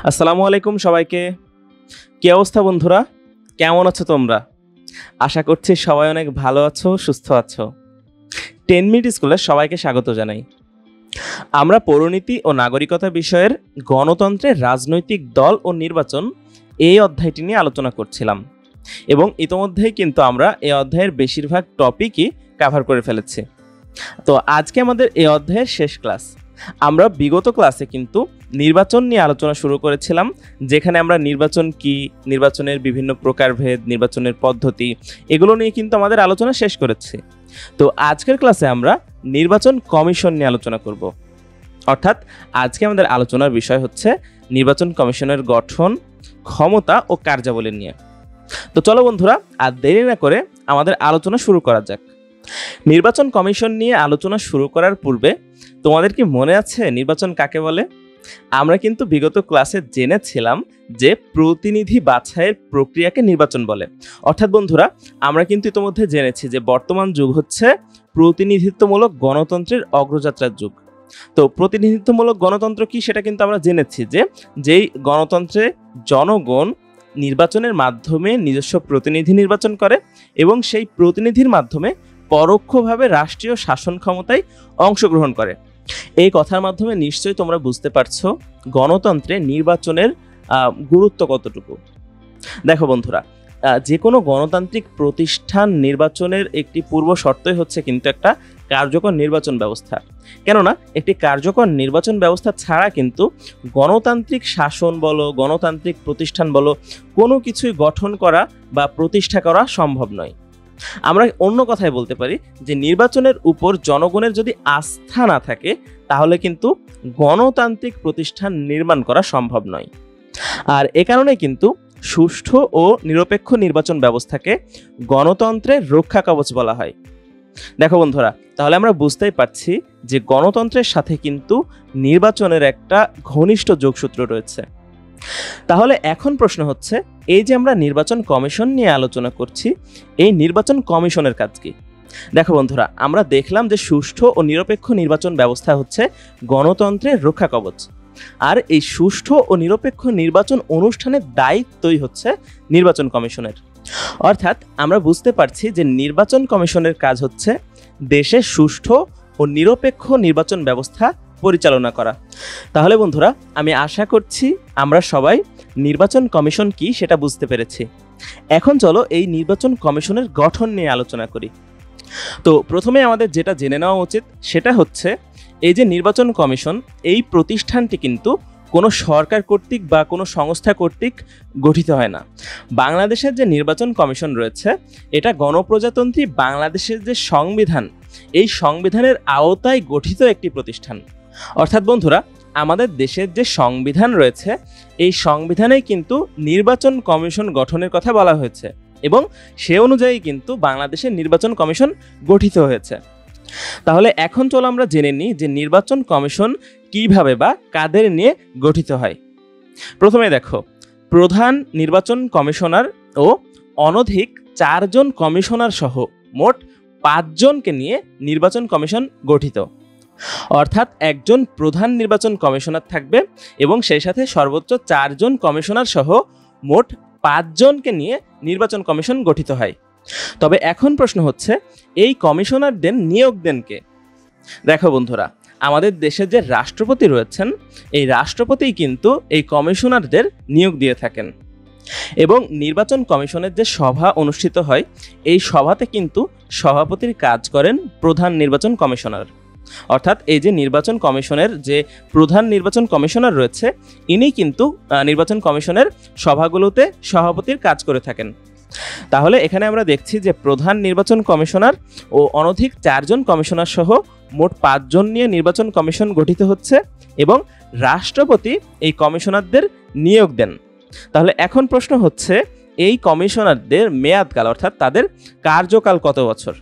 আসসালামু আলাইকুম সবাইকে। কি অবস্থা বন্ধুরা? কেমন আছো তোমরা? আশা করছি সবাই অনেক ভালো আছো, সুস্থ আছো। 10 মিনিট স্কুলে সবাইকে স্বাগত জানাই। আমরা পৌরনীতি ও নাগরিকতা বিষয়ের গণতন্ত্রের রাজনৈতিক দল ও নির্বাচন এই অধ্যায়টি নিয়ে আলোচনা করছিলাম এবং ইতোমধ্যেই কিন্তু আমরা এই অধ্যায়ের বেশিরভাগ টপিকই কভার করে ফেলেছি। তো আজকে আমাদের এই অধ্যায়ের শেষ ক্লাস। আমরা বিগত ক্লাসে কিন্তু নির্বাচন নিয়ে আলোচনা শুরু করেছিলাম, যেখানে আমরা নির্বাচন কি, নির্বাচনের বিভিন্ন প্রকারভেদ, নির্বাচনের পদ্ধতি, এগুলো নিয়ে কিন্তু আমাদের আলোচনা শেষ করেছি। তো আজকের ক্লাসে আমরা নির্বাচন কমিশন নিয়ে আলোচনা করব। অর্থাৎ আজকে আমাদের আলোচনার বিষয় হচ্ছে নির্বাচন কমিশনের গঠন, ক্ষমতা ও কার্যাবলী নিয়ে। তো চলো বন্ধুরা, আর দেরি না করে আমাদের আলোচনা শুরু করা যাক। নির্বাচন কমিশন নিয়ে আলোচনা শুরু করার পূর্বে তোমাদের কি মনে আছে নির্বাচন কাকে বলে? আমরা কিন্তু বিগত ক্লাসে জেনেছিলাম যে প্রতিনিধি বাছাইয়ের প্রক্রিয়াকে নির্বাচন বলে। অর্থাৎ বন্ধুরা, আমরা কিন্তু ইতিমধ্যে জেনেছি যে বর্তমান যুগ হচ্ছে প্রতিনিধিত্বমূলক গণতন্ত্রের অগ্রযাত্রার যুগ। তো প্রতিনিধিত্বমূলক গণতন্ত্র কি সেটা কিন্তু আমরা জেনেছি যে যেই গণতন্ত্রে জনগণ নির্বাচনের মাধ্যমে নিজস্ব প্রতিনিধি নির্বাচন করে এবং সেই প্রতিনিধির মাধ্যমে পরোক্ষভাবে রাষ্ট্রীয় শাসন ক্ষমতায় অংশগ্রহণ করে। এই কথার মাধ্যমে নিশ্চয়ই তোমরা বুঝতে পারছো গণতন্ত্রে নির্বাচনের গুরুত্ব কতটুকু। দেখো বন্ধুরা, যে কোনো গণতান্ত্রিক প্রতিষ্ঠান নির্বাচনের একটি পূর্ব শর্তই হচ্ছে কিন্তু একটা কার্যকর নির্বাচন ব্যবস্থা। কেননা একটি কার্যকর নির্বাচন ব্যবস্থা ছাড়া কিন্তু গণতান্ত্রিক শাসন বলো, গণতান্ত্রিক প্রতিষ্ঠান বলো, কোনো কিছুই গঠন করা বা প্রতিষ্ঠা করা সম্ভব নয়। আমরা অন্য কথায় বলতে পারি যে নির্বাচনের উপর জনগণের যদি আস্থা না থাকে তাহলে কিন্তু গণতান্ত্রিক প্রতিষ্ঠান নির্মাণ করা সম্ভব নয়। আর এ কারণে কিন্তু সুষ্ঠু ও নিরপেক্ষ নির্বাচন ব্যবস্থাকে গণতন্ত্রের রক্ষা কবচ বলা হয়। দেখো বন্ধুরা, তাহলে আমরা বুঝতেই পারছি যে গণতন্ত্রের সাথে কিন্তু নির্বাচনের একটা ঘনিষ্ঠ যোগসূত্র রয়েছে। তাহলে এখন প্রশ্ন হচ্ছে, এই যে আমরা নির্বাচন কমিশন নিয়ে আলোচনা করছি, এই নির্বাচন কমিশনের কাজ কি? দেখো বন্ধুরা, আমরা দেখলাম যে সুষ্ঠু ও নিরপেক্ষ নির্বাচন ব্যবস্থা হচ্ছে গণতন্ত্রের রক্ষা কবচ। আর এই সুষ্ঠু ও নিরপেক্ষ নির্বাচন অনুষ্ঠানের দায়িত্বই হচ্ছে নির্বাচন কমিশনের। অর্থাৎ আমরা বুঝতে পারছি যে নির্বাচন কমিশনের কাজ হচ্ছে দেশের সুষ্ঠু ও নিরপেক্ষ নির্বাচন ব্যবস্থা পরিচালনা করা। তাহলে বন্ধুরা, আমি আশা করছি আমরা সবাই নির্বাচন কমিশন কি সেটা বুঝতে পেরেছি। এখন চলো এই নির্বাচন কমিশনের গঠন নিয়ে আলোচনা করি। তো প্রথমে আমাদের যেটা জেনে নেওয়া উচিত সেটা হচ্ছে এই যে নির্বাচন কমিশন, এই প্রতিষ্ঠানটি কিন্তু কোনো সরকার কর্তৃক বা কোনো সংস্থা কর্তৃক গঠিত হয় না। বাংলাদেশের যে নির্বাচন কমিশন রয়েছে এটা গণপ্রজাতন্ত্রী বাংলাদেশের যে সংবিধান, এই সংবিধানের আওতায় গঠিত একটি প্রতিষ্ঠান। অর্থাৎ বন্ধুরা, আমাদের দেশের যে সংবিধান রয়েছে এই সংবিধানেই কিন্তু নির্বাচন কমিশন গঠনের কথা বলা হয়েছে এবং সে অনুযায়ী কিন্তু বাংলাদেশের নির্বাচন কমিশন গঠিত হয়েছে। তাহলে এখন চলো আমরা জেনে নিই যে নির্বাচন কমিশন কিভাবে বা কাদের নিয়ে গঠিত হয়। প্রথমে দেখো, প্রধান নির্বাচন কমিশনার ও অনধিক 4 জন কমিশনার সহ মোট 5 জনকে নিয়ে নির্বাচন কমিশন গঠিত। অর্থাৎ একজন প্রধান নির্বাচন কমিশনার থাকবে এবং সেই সাথে সর্বোচ্চ 4 জন কমিশনার সহ মোট 5 জনকে নিয়ে নির্বাচন কমিশন গঠিত হয়। তবে এখন প্রশ্ন হচ্ছে, এই কমিশনারদের নিয়োগ দেন কে? দেখো বন্ধুরা, আমাদের দেশের যে রাষ্ট্রপতি রয়েছেন এই রাষ্ট্রপতিই কিন্তু এই কমিশনারদের নিয়োগ দিয়ে থাকেন এবং নির্বাচন কমিশনের যে সভা অনুষ্ঠিত হয় এই সভাতে কিন্তু সভাপতির কাজ করেন প্রধান নির্বাচন কমিশনার। অর্থাৎ এই যে নির্বাচন কমিশনের যে প্রধান নির্বাচন কমিশনার রয়েছে ইনি কিন্তু নির্বাচন কমিশনের সভাগুলোতে সভাপতির কাজ করে থাকেন। তাহলে এখানে আমরা দেখছি যে প্রধান নির্বাচন কমিশনার ও অনধিক 4 জন কমিশনার সহ মোট 5 জন নিয়ে নির্বাচন কমিশন গঠিত হচ্ছে এবং রাষ্ট্রপতি এই কমিশনারদের নিয়োগ দেন। তাহলে এখন প্রশ্ন হচ্ছে, এই কমিশনারদের মেয়াদকাল অর্থাৎ তাদের কার্যকাল কত বছর?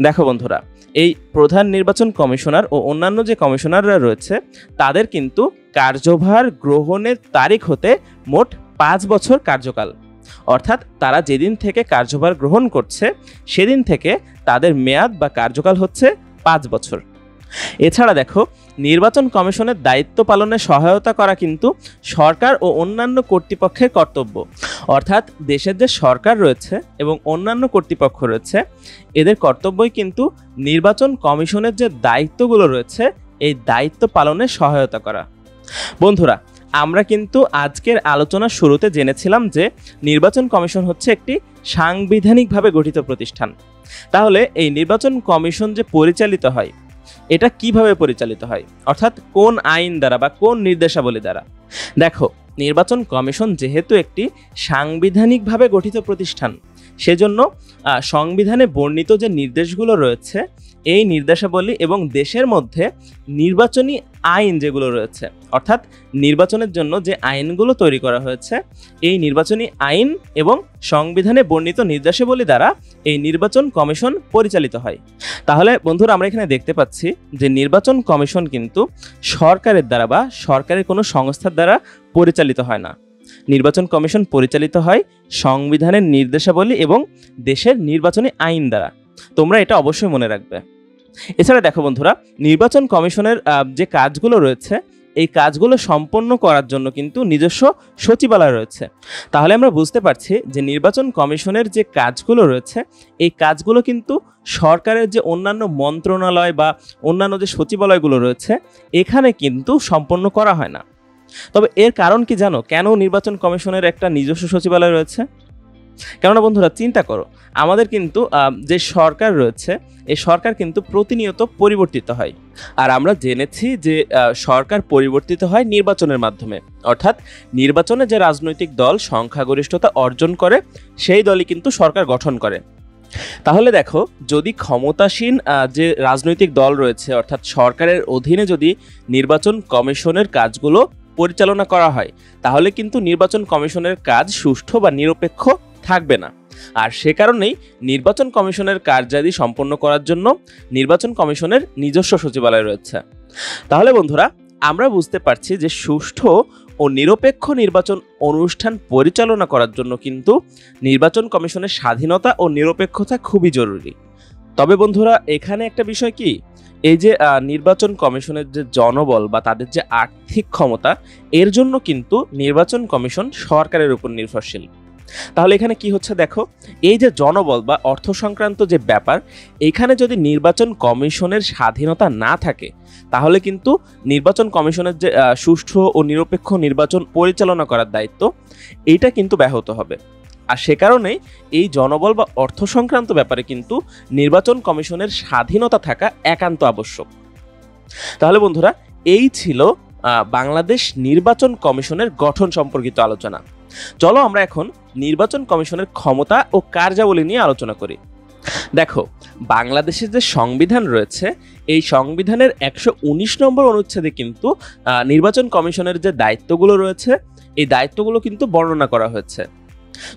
দেখো বন্ধুরা, এই প্রধান নির্বাচন কমিশনার ও অন্যান্য যে কমিশনাররা রয়েছে তাদের কিন্তু কার্যভার গ্রহণের তারিখ হতে মোট 5 বছর কার্যকাল। অর্থাৎ তারা যেদিন থেকে কার্যভার গ্রহণ করছে সেদিন থেকে তাদের মেয়াদ বা কার্যকাল হচ্ছে 5 বছর। এছাড়া দেখো, নির্বাচন কমিশনের দায়িত্ব পালনে সহায়তা করা কিন্তু সরকার ও অন্যান্য কর্তৃপক্ষের কর্তব্য। অর্থাৎ দেশের যে সরকার রয়েছে এবং অন্যান্য কর্তৃপক্ষ রয়েছে, এদের কর্তব্যই কিন্তু নির্বাচন কমিশনের যে দায়িত্বগুলো রয়েছে এই দায়িত্ব পালনে সহায়তা করা। বন্ধুরা, আমরা কিন্তু আজকের আলোচনার শুরুতে জেনেছিলাম যে নির্বাচন কমিশন হচ্ছে একটি সাংবিধানিকভাবে গঠিত প্রতিষ্ঠান। তাহলে এই নির্বাচন কমিশন যে পরিচালিত হয়, এটা কিভাবে পরিচালিত হয়, অর্থাৎ কোন আইন দ্বারা বা কোন নির্দেশাবলী দ্বারা? দেখো, নির্বাচন কমিশন যেহেতু একটি সাংবিধানিকভাবে গঠিত প্রতিষ্ঠান, সেজন্য সংবিধানে বর্ণিত যে নির্দেশগুলো রয়েছে এই নির্দেশাবলী এবং দেশের মধ্যে নির্বাচনী আইন যেগুলো রয়েছে, অর্থাৎ নির্বাচনের জন্য যে আইনগুলো তৈরি করা হয়েছে, এই নির্বাচনী আইন এবং সংবিধানে বর্ণিত নির্দেশাবলী দ্বারা এই নির্বাচন কমিশন পরিচালিত হয়। তাহলে বন্ধুরা, আমরা এখানে দেখতে পাচ্ছি যে নির্বাচন কমিশন কিন্তু সরকারের দ্বারা বা সরকারের কোনো সংস্থার দ্বারা পরিচালিত হয় না। নির্বাচন কমিশন পরিচালিত হয় সংবিধানের নির্দেশাবলী এবং দেশের নির্বাচনী আইন দ্বারা। তোমরা এটা অবশ্যই মনে রাখবে। এছাড়া দেখো বন্ধুরা, নির্বাচন কমিশনের যে কাজগুলো রয়েছে এই কাজগুলো সম্পন্ন করার জন্য কিন্তু নিজস্ব সচিবালয় রয়েছে। তাহলে আমরা বুঝতে পারছি যে নির্বাচন কমিশনের যে কাজগুলো রয়েছে এই কাজগুলো কিন্তু সরকারের যে অন্যান্য মন্ত্রণালয় বা অন্যান্য যে সচিবালয়গুলো রয়েছে এখানে কিন্তু সম্পন্ন করা হয় না। তবে এর কারণ কি জানো, কেন নির্বাচন কমিশনের একটা নিজস্ব সচিবালয় রয়েছে? কেননা বন্ধুরা, চিন্তা করো, আমাদের কিন্তু যে সরকার রয়েছে এই সরকার কিন্তু প্রতিনিয়ত পরিবর্তিত হয়। আর আমরা জেনেছি যে সরকার পরিবর্তিত হয় নির্বাচনের মাধ্যমে, অর্থাৎ নির্বাচনে যে রাজনৈতিক দল সংখ্যাগরিষ্ঠতা অর্জন করে সেই দলই কিন্তু সরকার গঠন করে। তাহলে দেখো, যদি ক্ষমতাসীন যে রাজনৈতিক দল রয়েছে অর্থাৎ সরকারের অধীনে যদি নির্বাচন কমিশনের কাজগুলো পরিচালনা করা হয়, তাহলে কিন্তু নির্বাচন কমিশনের কাজ সুষ্ঠু বা নিরপেক্ষ থাকবে না। আর সে কারণেই নির্বাচন কমিশনের কার্যাদি সম্পন্ন করার জন্য নির্বাচন কমিশনের নিজস্ব সচিবালয় রয়েছে। তাহলে বন্ধুরা, আমরা বুঝতে পারছি যে সুষ্ঠু ও নিরপেক্ষ নির্বাচন অনুষ্ঠান পরিচালনা করার জন্য কিন্তু নির্বাচন কমিশনের স্বাধীনতা ও নিরপেক্ষতা খুবই জরুরি। তবে বন্ধুরা, এখানে একটা বিষয় কি, এই যে নির্বাচন কমিশনের যে জনবল বা তাদের যে আর্থিক ক্ষমতা, এর জন্য কিন্তু নির্বাচন কমিশন সরকারের উপর নির্ভরশীল। তাহলে এখানে কি হচ্ছে দেখো, এই যে জনবল বা অর্থ সংক্রান্ত যে ব্যাপার, এখানে যদি নির্বাচন কমিশনের স্বাধীনতা না থাকে তাহলে কিন্তু নির্বাচন কমিশনের যে সুষ্ঠু ও নিরপেক্ষ নির্বাচন পরিচালনা করার দায়িত্ব এইটা কিন্তু ব্যাহত হবে। আর সে কারণেই এই জনবল বা অর্থ সংক্রান্ত ব্যাপারে কিন্তু নির্বাচন কমিশনের স্বাধীনতা থাকা একান্ত আবশ্যক। তাহলে বন্ধুরা, এই ছিল বাংলাদেশ নির্বাচন কমিশনের গঠন সম্পর্কিত আলোচনা। চলো আমরা এখন নির্বাচন কমিশনের ক্ষমতা ও কার্যাবলী নিয়ে আলোচনা করি। দেখো, বাংলাদেশের যে সংবিধান রয়েছে এই সংবিধানের 119 নম্বর অনুচ্ছেদে কিন্তু নির্বাচন কমিশনের যে দায়িত্বগুলো রয়েছে এই দায়িত্বগুলো কিন্তু বর্ণনা করা হয়েছে।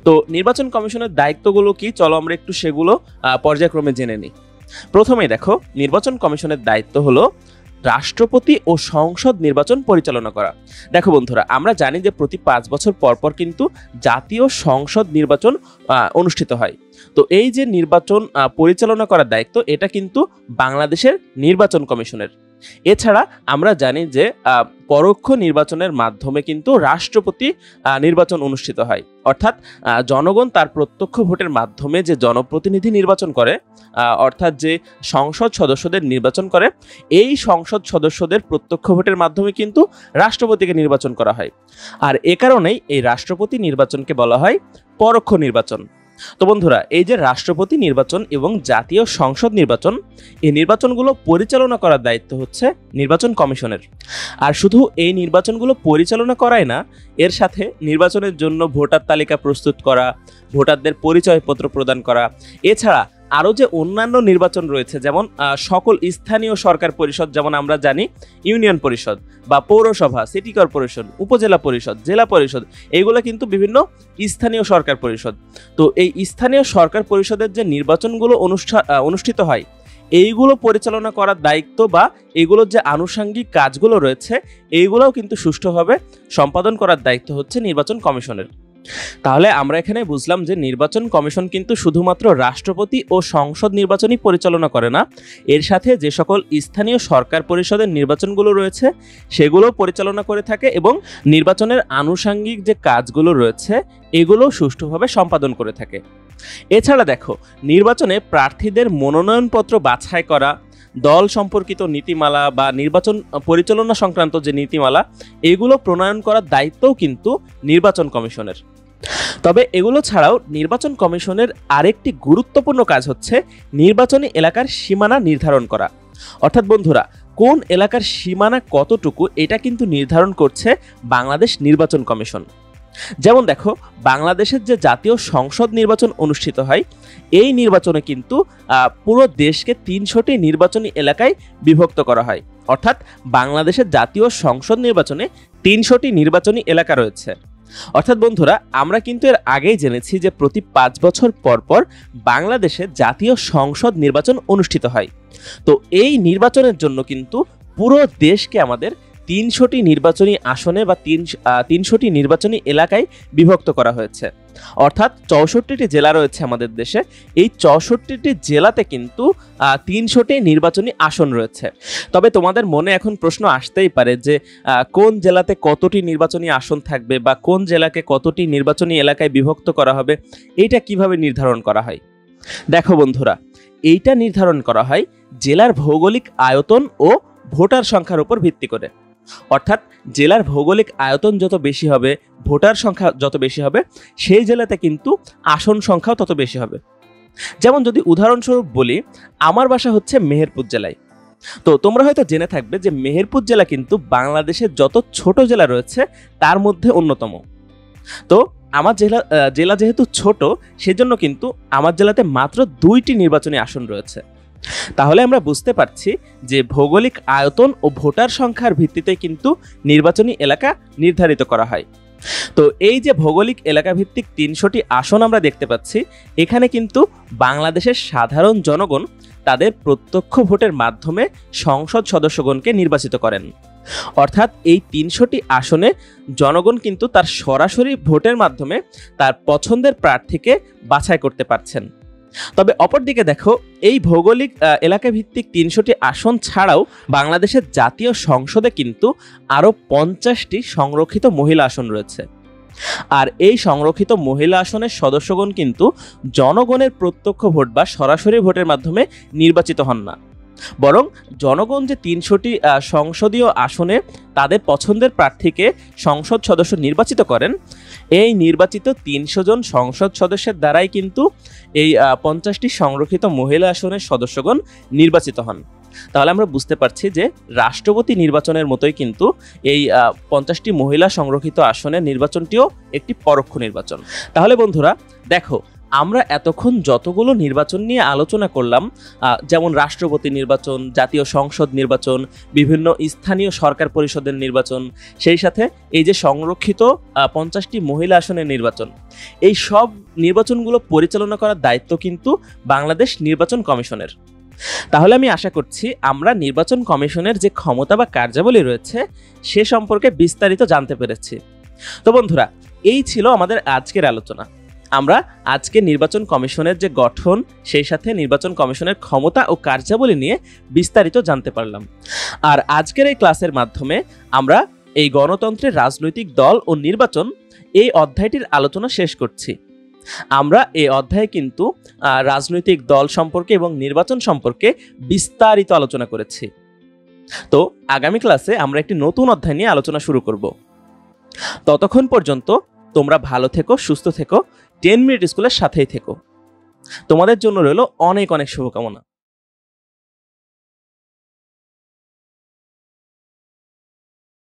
তো নির্বাচন কমিশনের দায়িত্বগুলো কি, চলো আমরা একটু সেগুলো পর্যায়ক্রমে জেনে নিই। প্রথমেই দেখো, নির্বাচন কমিশনের দায়িত্ব হলো রাষ্ট্রপতি ও সংসদ নির্বাচন পরিচালনা করা। দেখো বন্ধুরা, আমরা জানি যে প্রতি 5 বছর পর পর কিন্তু জাতীয় সংসদ নির্বাচন অনুষ্ঠিত হয়। তো এই যে নির্বাচন পরিচালনা করার দায়িত্ব এটা কিন্তু বাংলাদেশের নির্বাচন কমিশনের। এছাড়া আমরা জানি যে পরোক্ষ নির্বাচনের মাধ্যমে কিন্তু রাষ্ট্রপতি নির্বাচন অনুষ্ঠিত হয়, অর্থাৎ জনগণ তার প্রত্যক্ষ ভোটের মাধ্যমে যে জনপ্রতিনিধি নির্বাচন করে, অর্থাৎ যে সংসদ সদস্যদের নির্বাচন করে, এই সংসদ সদস্যদের প্রত্যক্ষ ভোটের মাধ্যমে কিন্তু রাষ্ট্রপতিকে নির্বাচন করা হয়। আর এ কারণেই এই রাষ্ট্রপতি নির্বাচনকে বলা হয় পরোক্ষ নির্বাচন। তো বন্ধুরা, এই যে রাষ্ট্রপতি নির্বাচন এবং জাতীয় সংসদ নির্বাচন, এই নির্বাচনগুলো পরিচালনা করার দায়িত্ব হচ্ছে নির্বাচন কমিশনের। আর শুধু এই নির্বাচনগুলো পরিচালনা করাই না, এর সাথে নির্বাচনের জন্য ভোটার তালিকা প্রস্তুত করা, ভোটারদের পরিচয়পত্র প্রদান করা, এছাড়া আরও যে অন্যান্য নির্বাচন রয়েছে, যেমন সকল স্থানীয় সরকার পরিষদ, যেমন আমরা জানি ইউনিয়ন পরিষদ বা পৌরসভা, সিটি কর্পোরেশন, উপজেলা পরিষদ, জেলা পরিষদ, এইগুলো কিন্তু বিভিন্ন স্থানীয় সরকার পরিষদ। তো এই স্থানীয় সরকার পরিষদের যে নির্বাচনগুলো অনুষ্ঠিত হয়, এইগুলো পরিচালনা করার দায়িত্ব বা এগুলোর যে আনুষঙ্গিক কাজগুলো রয়েছে এইগুলোও কিন্তু সুষ্ঠুভাবে সম্পাদন করার দায়িত্ব হচ্ছে নির্বাচন কমিশনের। তাহলে আমরা এখানে বুঝলাম যে নির্বাচন কমিশন কিন্তু শুধুমাত্র রাষ্ট্রপতি ও সংসদ নির্বাচনই পরিচালনা করে না, এর সাথে যে সকল স্থানীয় সরকার পরিষদের নির্বাচনগুলো রয়েছে সেগুলো পরিচালনা করে থাকে এবং নির্বাচনের আনুষঙ্গিক যে কাজগুলো রয়েছে এগুলো সুষ্ঠুভাবে সম্পাদন করে থাকে। এছাড়া দেখো, নির্বাচনে প্রার্থীদের মনোনয়নপত্র বাছাই করা, দল সম্পর্কিত নীতিমালা বা নির্বাচন পরিচালনা সংক্রান্ত যে নীতিমালা এগুলো প্রণয়ন করার দায়িত্বও কিন্তু নির্বাচন কমিশনের। তবে এগুলো ছাড়াও নির্বাচন কমিশনের আরেকটি গুরুত্বপূর্ণ কাজ হচ্ছে নির্বাচনী এলাকার সীমানা নির্ধারণ করা। অর্থাৎ বন্ধুরা, কোন এলাকার সীমানা কতটুকু এটা কিন্তু নির্ধারণ করছে বাংলাদেশ নির্বাচন কমিশন। যেমন দেখো, বাংলাদেশের যে জাতীয় সংসদ নির্বাচন অনুষ্ঠিত হয় এই নির্বাচনে কিন্তু পুরো দেশকে 300টি নির্বাচনী এলাকায় বিভক্ত করা হয়। অর্থাৎ বাংলাদেশের জাতীয় সংসদ নির্বাচনে 300টি নির্বাচনী এলাকা রয়েছে। অর্থাৎ বন্ধুরা, আমরা কিন্তু এর আগেই জেনেছি যে প্রতি 5 বছর পর পর বাংলাদেশে জাতীয় সংসদ নির্বাচন অনুষ্ঠিত হয়। তো এই নির্বাচনের জন্য কিন্তু পুরো দেশকে আমাদের 300টি নির্বাচনী আসনে বা 300টি নির্বাচনী এলাকায় বিভক্ত করা হয়েছে। অর্থাৎ 64টি জেলা রয়েছে আমাদের দেশে, এই 64টি জেলাতে কিন্তু 300টি নির্বাচনী আসন রয়েছে। তবে তোমাদের মনে এখন প্রশ্ন আসতেই পারে যে কোন জেলাতে কতটি নির্বাচনী আসন থাকবে বা কোন জেলাকে কতটি নির্বাচনী এলাকায় বিভক্ত করা হবে, এইটা কিভাবে নির্ধারণ করা হয়? দেখো বন্ধুরা, এইটা নির্ধারণ করা হয় জেলার ভৌগোলিক আয়তন ও ভোটার সংখ্যার উপর ভিত্তি করে। অর্থাৎ জেলার ভৌগোলিক আয়তন যত বেশি হবে, ভোটার সংখ্যা যত বেশি হবে, সেই জেলাতে কিন্তু আসন সংখ্যাও তত বেশি হবে। যেমন যদি উদাহরণস্বরূপ বলি, আমার বাসা হচ্ছে মেহেরপুর জেলায়। তো তোমরা হয়তো জেনে থাকবে যে মেহেরপুর জেলা কিন্তু বাংলাদেশের যত ছোট জেলা রয়েছে তার মধ্যে অন্যতম। তো আমার জেলা যেহেতু ছোট, সেজন্য কিন্তু আমার জেলাতে মাত্র 2টি নির্বাচনী আসন রয়েছে। তাহলে আমরা বুঝতে পারছি যে ভৌগোলিক আয়তন ও ভোটার সংখ্যার ভিত্তিতে কিন্তু নির্বাচনী এলাকা নির্ধারিত করা হয়। তো এই যে ভৌগোলিক এলাকা ভিত্তিক 300টি আসন আমরা দেখতে পাচ্ছি, এখানে কিন্তু বাংলাদেশের সাধারণ জনগণ তাদের প্রত্যক্ষ ভোটের মাধ্যমে সংসদ সদস্যগণকে নির্বাচিত করেন। অর্থাৎ এই 300টি আসনে জনগণ কিন্তু তার সরাসরি ভোটের মাধ্যমে তার পছন্দের প্রার্থীকে বাছাই করতে পারছেন। তবে অপরদিকে দেখো, এই ভৌগোলিক এলাকা ভিত্তিক 300টি আসন ছাড়াও বাংলাদেশের জাতীয় সংসদে কিন্তু আরও 50টি সংরক্ষিত মহিলা আসন রয়েছে। আর এই সংরক্ষিত মহিলা আসনের সদস্যগণ কিন্তু জনগণের প্রত্যক্ষ ভোট বা সরাসরি ভোটের মাধ্যমে নির্বাচিত হন না, বরং জনগণ যে 300টি সংসদীয় আসনে তাদের পছন্দের প্রার্থীকে সংসদ সদস্য নির্বাচিত করেন, এই নির্বাচিত 300 জন সংসদ সদস্যের দ্বারাই কিন্তু এই 50টি সংরক্ষিত মহিলা আসনের সদস্যগণ নির্বাচিত হন। তাহলে আমরা বুঝতে পারছি যে রাষ্ট্রপতি নির্বাচনের মতোই কিন্তু এই 50টি মহিলা সংরক্ষিত আসনের নির্বাচনটিও একটি পরোক্ষ নির্বাচন। তাহলে বন্ধুরা দেখো, আমরা এতক্ষণ যতগুলো নির্বাচন নিয়ে আলোচনা করলাম, যেমন রাষ্ট্রপতি নির্বাচন, জাতীয় সংসদ নির্বাচন, বিভিন্ন স্থানীয় সরকার পরিষদের নির্বাচন, সেই সাথে এই যে সংরক্ষিত 50টি মহিলা আসনের নির্বাচন, এই সব নির্বাচনগুলো পরিচালনা করার দায়িত্ব কিন্তু বাংলাদেশ নির্বাচন কমিশনের। তাহলে আমি আশা করছি আমরা নির্বাচন কমিশনের যে ক্ষমতা বা কার্যাবলী রয়েছে সে সম্পর্কে বিস্তারিত জানতে পেরেছি। তো বন্ধুরা, এই ছিল আমাদের আজকের আলোচনা। আমরা আজকে নির্বাচন কমিশনের যে গঠন, সেই সাথে নির্বাচন কমিশনের ক্ষমতা ও কার্যাবলী নিয়ে বিস্তারিত জানতে পারলাম। আর আজকের এই ক্লাসের মাধ্যমে আমরা এই গণতন্ত্রের রাজনৈতিক দল ও নির্বাচন এই অধ্যায়টির আলোচনা শেষ করছি। আমরা এই অধ্যায়ে কিন্তু রাজনৈতিক দল সম্পর্কে এবং নির্বাচন সম্পর্কে বিস্তারিত আলোচনা করেছি। তো আগামী ক্লাসে আমরা একটি নতুন অধ্যায় নিয়ে আলোচনা শুরু করব। ততক্ষণ পর্যন্ত তোমরা ভালো থেকো, সুস্থ থেকো, 10 মিনিট স্কুলের সাথেই থেকো। তোমাদের জন্য রইল অনেক অনেক শুভকামনা।